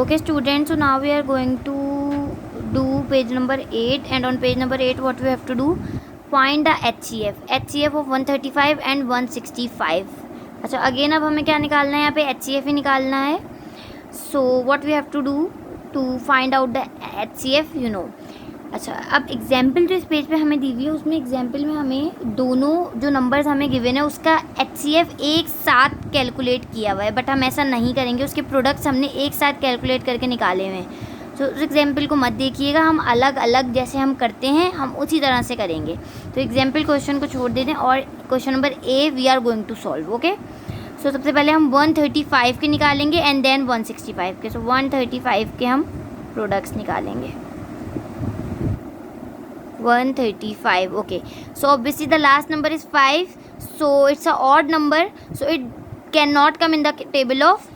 Okay students, so now we are going to do page number 8, and on page number 8 what we have to do, find the HCF of 135 and 165. अच्छा again अब हमें क्या निकालना है, यहाँ पे HCF ही निकालना है. So what we have to do to find out the HCF, you know. अच्छा अब एग्जाम्पल जो इस पेज पे हमें दी हुई है, उसमें एग्जाम्पल में हमें दोनों जो नंबर्स हमें गिवन है उसका HCF एक साथ कैलकुलेट किया हुआ है, बट हम ऐसा नहीं करेंगे. उसके प्रोडक्ट्स हमने एक साथ कैलकुलेट करके निकाले हुए हैं. तो उस एग्जाम्पल को मत देखिएगा, हम अलग अलग जैसे हम करते हैं हम उसी तरह से करेंगे. तो एग्जाम्पल क्वेश्चन को छोड़ देते हैं और question number A we are going to solve. Okay, so सबसे पहले हम 135 के निकालेंगे एंड देन 165 के. सो 135 के हम प्रोडक्ट्स निकालेंगे. 135. okay, so obviously the last number is 5, so it's a odd number, so it cannot come in the table of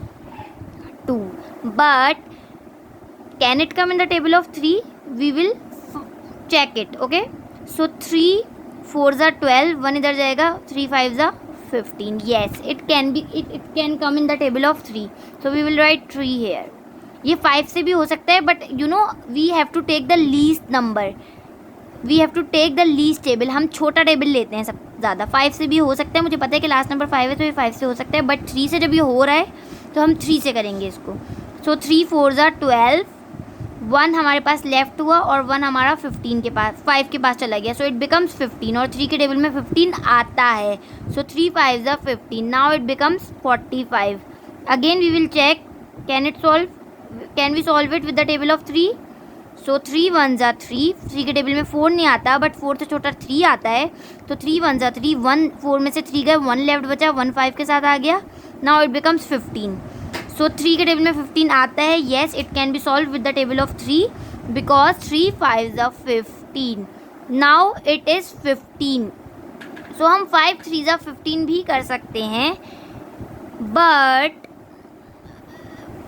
2, but can it come in the table of 3? We will check it. okay, so 3 4s are 12, 1 इधर जाएगा, 3 5s are 15. yes, it can be, it can come in the table of 3, so we will write 3 here. ये 5 से भी हो सकता है, but you know we have to take the least number, we have to take the least table. हम छोटा table लेते हैं सब ज़्यादा. 5 से भी हो सकता है, मुझे पता है कि लास्ट नंबर 5 है तो ये 5 से हो सकता है, बट 3 से जब ये हो रहा है तो हम 3 से करेंगे इसको. सो 3 4s are 12, 1 हमारे पास लेफ्ट हुआ और 1 हमारा 15 के पास 5 के पास चला गया. सो इट बिकम्स 15 और 3 के टेबल में 15 आता है. So 3 5s are 15. Now it becomes 45. Again we will check can we solve it with the table of 3. So 3 1s are 3. 3 के टेबल में 4 नहीं आता, बट 4 से छोटा 3 आता है. तो 3 1s are 3. 1 4 में से 3 गए, 1 लेफ्ट बचा, 1 5 के साथ आ गया. Now it becomes 15. सो 3 के टेबल में 15 आता है. Yes, it can be solve with the table of 3 because 3 5s are 15. Now it is 15. सो हम 5 3s are 15 भी कर सकते हैं, बट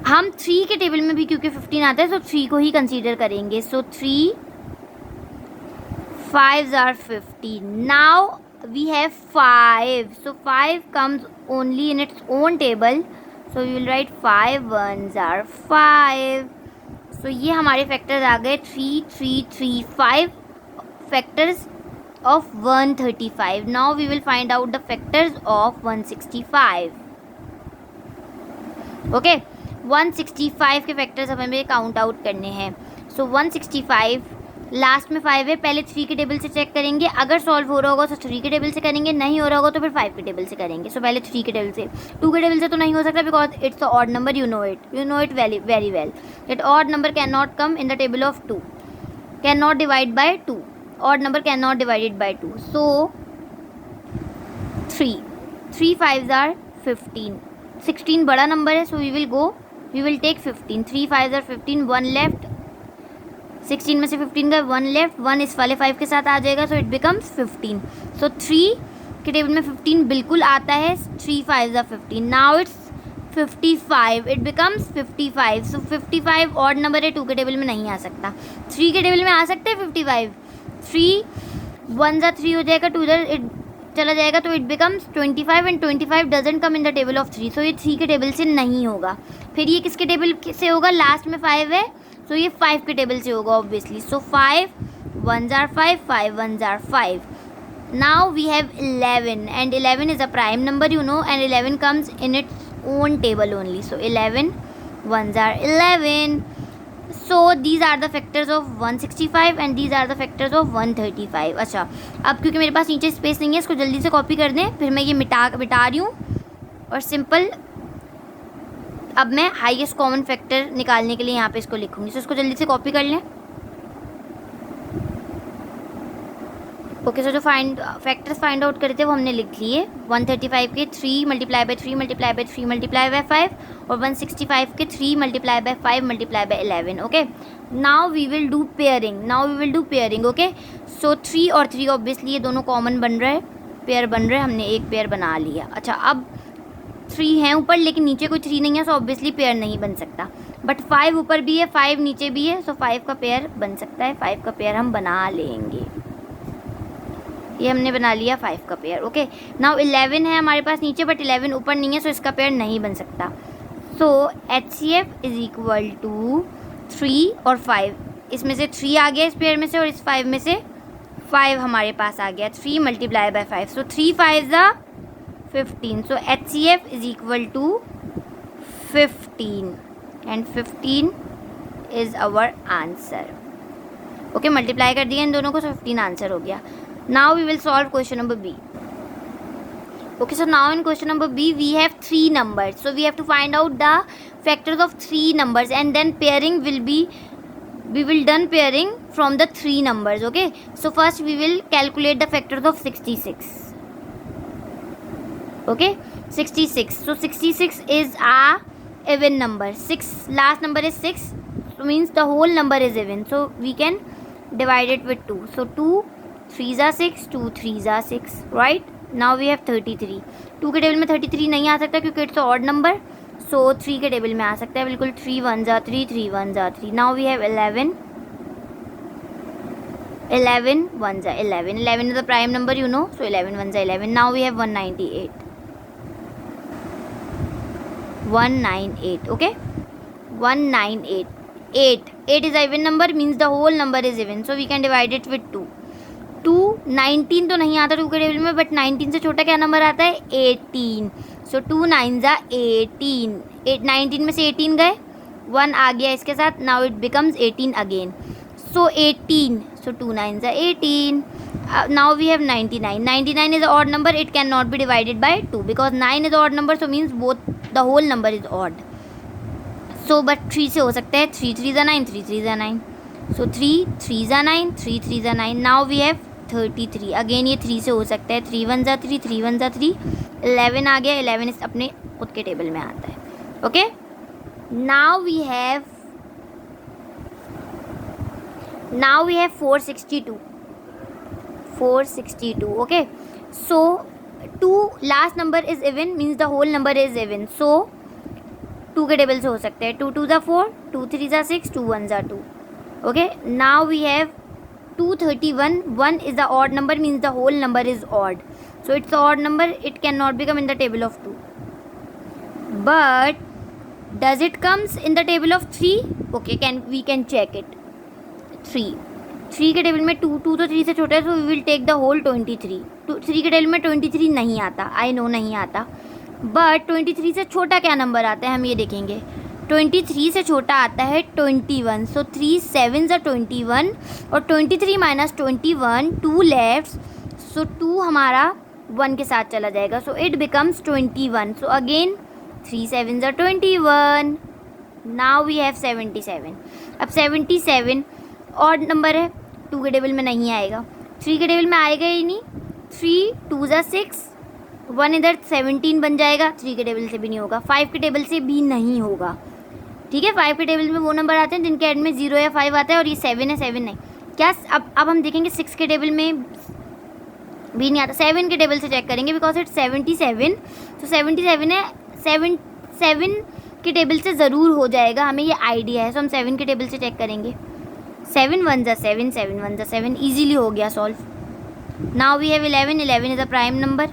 हम 3 के टेबल में भी क्योंकि 15 आता है तो 3 को ही कंसीडर करेंगे. So 3 5s are 15. Now we have 5. So 5 comes only in its own table, so we will write 5 1s are 5. So ये हमारे फैक्टर्स आ गए 3 3 3 5 factors of 135. Now we will find out the factors of 165. Okay, 165 के factors अब हमें count out करने हैं. सो 165 last में 5 है. पहले 3 के टेबल से चेक करेंगे, अगर सॉल्व हो रहा होगा तो 3 के टेबल से करेंगे, नहीं हो रहा होगा तो फिर 5 के टेबल से करेंगे. सो पहले 3 के टेबल से. 2 के टेबल से तो नहीं हो सकता because it's a odd number, you know it very well that odd number can not come in the table of 2, can not divide by 2. Odd number can not divided by 2. So 3 5s are 15. 16 बड़ा number है, so we will take 15. 3 5s are 15, 1 left. 16 में से 15 गए, 1 left, 1 इस वाले 5 के साथ आ जाएगा, सो इट बिकम्स 15. सो 3 के टेबल में 15 बिल्कुल आता है. 3 5s are 15. Now it's 55. It becomes 55. So 55 odd number है, 2 के टेबल में नहीं आ सकता. 3 के टेबल में आ सकते हैं 55. 3 1s are 3 हो जाएगा, 2 इधर चला जाएगा, तो it becomes 25 and 25 doesn't come in the table of 3. सो ये 3 के टेबल से नहीं होगा. फिर ये किसके टेबल से होगा, लास्ट में 5 है, सो ये 5 के टेबल से होगा obviously. So 5 1s are 5, 5 1s are 5. Now we have 11 and 11 is a prime number, you know, and 11 comes in its own table only. So 11 1s are 11. So these are the factors of 165 and these are the factors of 135. अच्छा अब क्योंकि मेरे पास नीचे space नहीं है, इसको जल्दी से कॉपी कर दें, फिर मैं ये मिटा रही हूँ और सिंपल अब मैं हाईएस्ट कॉमन फैक्टर निकालने के लिए यहाँ पे इसको लिखूँगी. सो इसको जल्दी से कॉपी कर लें. ओके, सो जो फैक्टर्स फाइंड आउट करे थे वो हमने लिख लिए. 135 के 3 multiply by 3 multiply by 3 multiply by 5 और 165 के 3 multiply by 5 multiply by 11. Okay, now we will do pairing. Okay, so 3 और 3 ऑब्वियसली ये दोनों कॉमन बन रहे हैं, पेयर बन रहे हैं, हमने एक पेयर बना लिया. अच्छा अब 3 हैं ऊपर लेकिन नीचे कोई 3 नहीं है, सो ऑब्वियसली पेयर नहीं बन सकता. बट 5 ऊपर भी है, 5 नीचे भी है, सो 5 का पेयर बन सकता है. 5 का पेयर हम बना लेंगे. ये हमने बना लिया 5 का पेयर. ओके, नाउ 11 है हमारे पास नीचे, बट 11 ऊपर नहीं है, सो इसका पेयर नहीं बन सकता. सो HCF इज इक्वल टू 3 और 5, इसमें से 3 आ गया इस पेयर में से और इस 5 में से 5 हमारे पास आ गया, 3 मल्टीप्लाई बाय 5, सो 3 5 ज़ा 15, so HCF is equal to 15 and 15 is our answer. Okay, multiply कर दिया इन दोनों को, 15 आंसर हो गया। Now we will solve question number B. Okay, so now in question number B we have 3 numbers, so we have to find out the factors of 3 numbers and then pairing will be, we will done pairing from the 3 numbers. Okay, so first we will calculate the factors of 66. Okay, 66, so 66 is a even number, 6 last number is 6, so means the whole number is even, so we can divide it with 2, so 2 3s are 6, 2 3s are 6, right? Now we have 33, 2 के table में 33 नहीं आ सकता क्योंकि it's odd number, सो 3 के table में आ सकता है बिल्कुल, 3 1 जा 3, 3 1 जा 3। नाउ वी हैव 11, 11 1 जा 11, 11 is the prime number you know, so 11 1 जा 11। Now we have 198, 198, okay 198, 8 is a even number means the whole number is even, so we can divide it with 2। 19 तो नहीं आता 2 के टेबल में, but 19 से छोटा क्या नंबर आता है 18, सो 2 9 जा 18, 19 में से 18 गए, 1 आ गया इसके साथ, now it becomes 18 again, so 18, so 2 9 जा 18। Now we have 99, 99 is odd number, it can not be divided by 2 because 9 is odd number, so means both the whole number is odd, so but 3 से हो सकता है, 3 3 जा 9, 3 3 जा 9, सो 3 3 जा 9, 3 3 जा 9। Now we have 33, again ये 3 से हो सकता है, 3 1 जा 3, 3 1 जा 3, 11 आ गया, 11 इस अपने खुद के टेबल में आता है। Okay, now we have 462, 462, okay, so 2 last number is even means the whole number is even, so 2 के टेबल से हो सकते हैं, 2 2 जा 4, 2 3 जा 6, 2 1 जा 2, okay. Now we have 231, 1 is the odd number means the whole number is odd, so it's the odd number, it cannot become in the table of 2, but does it comes in the table of 3? Okay, we can check it। 3 के table में 2 तो 3 से छोटा है, so we will take the whole 23। 3 के table में 23 नहीं आता, I know नहीं आता, but 23 से छोटा क्या नंबर आता है हम ये देखेंगे, 23 से छोटा आता है 21, सो 3 7 जा 21 और 23 माइनस 21, 2 लेफ्ट, सो 2 हमारा 1 के साथ चला जाएगा, so it becomes 21, so again 3 7 जा 21। नाउ वी हैव 77, अब 77 ऑड नंबर है, 2 के टेबल में नहीं आएगा, 3 के टेबल में आएगा ही नहीं, 3 2 जा 6, 1 इधर 17 बन जाएगा, 3 के टेबल से भी नहीं होगा, 5 के टेबल से भी नहीं होगा, ठीक है। 5 के टेबल में वो नंबर आते हैं जिनके एंड में 0 या 5 आता है, और ये 7 है, 7 नहीं क्या, अब हम देखेंगे 6 के टेबल में भी नहीं आता, 7 के टेबल से चेक करेंगे बिकॉज इट 77, तो 77 है, 7 के टेबल से ज़रूर हो जाएगा, हमें ये आइडिया है, सो हम 7 के टेबल से चेक करेंगे, 7 1 जा 7, 7 1 जा 7, ईजीली हो गया solve. Now we have 11, 11 is a prime number,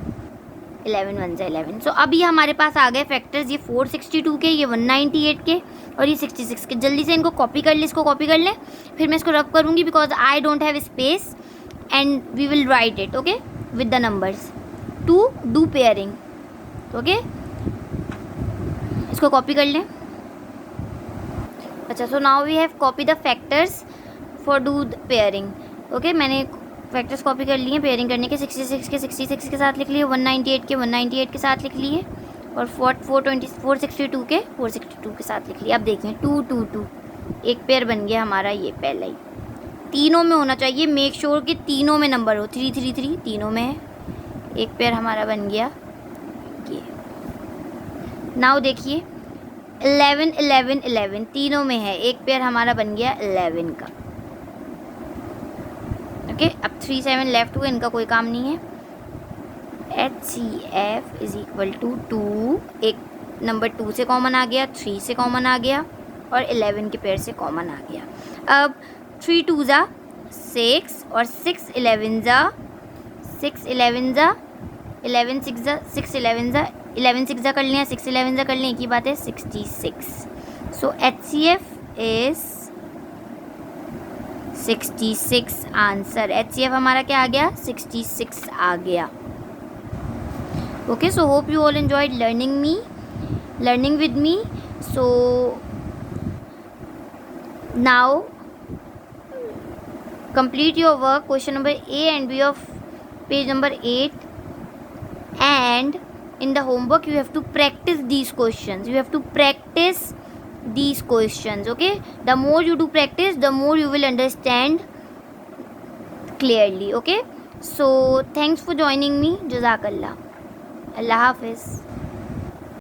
11 1 जा 11, सो अभी हमारे पास आ गए फैक्टर्स, ये 462 के, ये 198 के और ये 66 के। जल्दी से इनको कॉपी कर ले, इसको कॉपी कर लें, फिर मैं इसको रब करूँगी because I don't have space and we will write it, okay, with the numbers to do pairing, okay, इसको कॉपी कर लें। अच्छा, so now we have copy the factors for do the pairing, okay, मैंने factors copy कर लिए pairing करने के, 66 के 66 के साथ लिख लिए, 198 के 198 के साथ लिख लिए और 462 के 462 के साथ लिख लिया। अब देखें 2 2 2 एक पेयर बन गया हमारा, ये पहला ही, तीनों में होना चाहिए, मेक श्योर कि तीनों में नंबर हो, 3 3 3 तीनों में है, एक पेयर हमारा बन गया ये। नाउ देखिए 11 11 11 तीनों में है, एक पेयर हमारा बन गया 11 का, ओके। अब 3 7 लेफ्ट हुए, इनका कोई काम नहीं है। HCF इज इक्वल टू 2, एक नंबर 2 से कॉमन आ गया, 3 से कॉमन आ गया और 11 के पेयर से कॉमन आ गया। अब 3 2 जा 6 और 6 11 जा 6 11 जा 11 6 जा 6 11 जा 11 6 जा कर लिया, 6 11 जा कर लिया, एक ही बात है 66. सो HCF इज 66 आंसर. HCF हमारा क्या आ गया? 66 आ गया. Okay, so hope you all enjoyed learning with me. So now complete your work, question number A and B of page number 8, and in the homework you have to practice these questions. Okay, the more you do practice, the more you will understand clearly. Okay, so thanks for joining me. Jazakallah. Allah Hafiz.